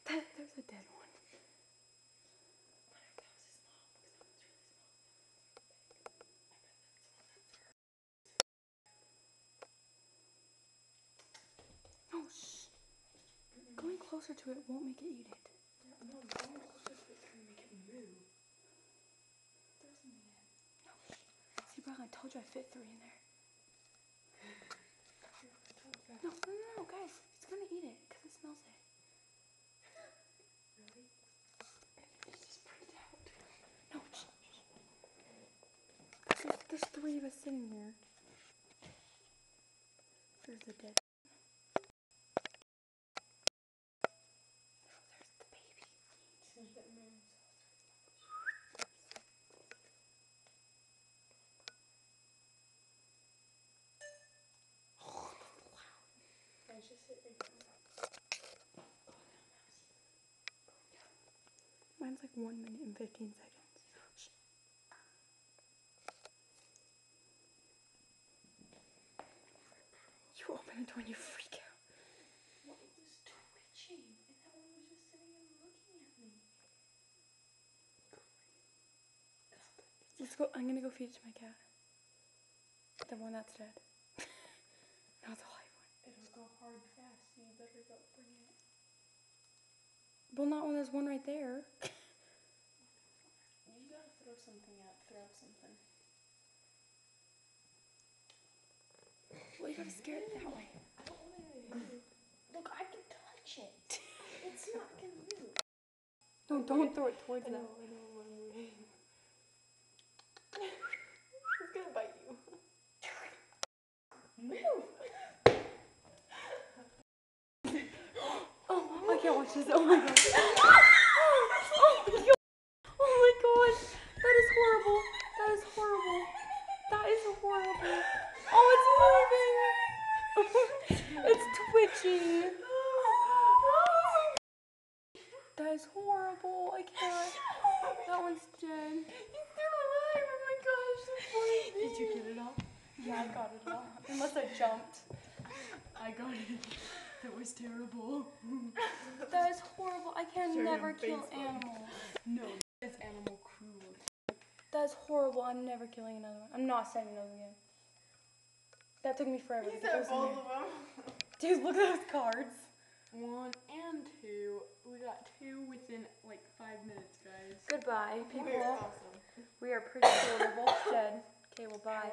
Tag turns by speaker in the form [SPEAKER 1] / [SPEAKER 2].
[SPEAKER 1] There's a dead one.
[SPEAKER 2] That was his mom, because that one's really small.
[SPEAKER 1] No, shh. Going closer to it won't make it eat it.
[SPEAKER 2] No, going closer to it's gonna make it move. Throw something in.
[SPEAKER 1] No. See, bro, I told you I fit 3 in there. No, guys. It's gonna eat it because it smells it.
[SPEAKER 2] Really? Just put it out.
[SPEAKER 1] No, shh. There's 3 of us sitting here. There's the dead. Oh, there's the baby.
[SPEAKER 2] See if it moves. Guys, just sit right there.
[SPEAKER 1] Mine's like 1 minute and 15 seconds. Shh. You open the door and you freak out.
[SPEAKER 2] Well, it was twitching, and that one was just sitting and looking at me.
[SPEAKER 1] Let's go. I'm gonna go feed it to my cat. The one that's dead. Not the live one.
[SPEAKER 2] It'll go hard fast, so you better go bring it.
[SPEAKER 1] Well, not when there's one right there.
[SPEAKER 2] You gotta throw something out. Throw something.
[SPEAKER 1] Well, you gotta scare it that way.
[SPEAKER 2] I don't want to hit it. Look, I can touch it. It's not gonna move.
[SPEAKER 1] No, don't throw it towards
[SPEAKER 2] I know,
[SPEAKER 1] them.
[SPEAKER 2] I'm moving. It's gonna bite you. Move!
[SPEAKER 1] Oh, I can't watch this. Oh my god. Oh my gosh. That is horrible. That is horrible. That is horrible. Oh, it's moving. It's twitching. That is horrible. I can't. That one's dead.
[SPEAKER 2] He's still alive! Oh my gosh, that's funny. Did you get it all?
[SPEAKER 1] Yeah, I got it all. Unless I jumped.
[SPEAKER 2] I got it. That was terrible.
[SPEAKER 1] That is horrible. I can
[SPEAKER 2] Sorry,
[SPEAKER 1] never
[SPEAKER 2] I'm
[SPEAKER 1] kill
[SPEAKER 2] Facebook.
[SPEAKER 1] animals.
[SPEAKER 2] No, it's animal cruelty.
[SPEAKER 1] That is horrible. I'm never killing another one. I'm not setting those again. That took me forever to get those in there.
[SPEAKER 2] them.
[SPEAKER 1] Dude, look at those cards.
[SPEAKER 2] 1 and 2. We got 2 within like 5 minutes, guys.
[SPEAKER 1] Goodbye, people.
[SPEAKER 2] We're awesome.
[SPEAKER 1] We are pretty sure we're both dead. Okay, well, bye.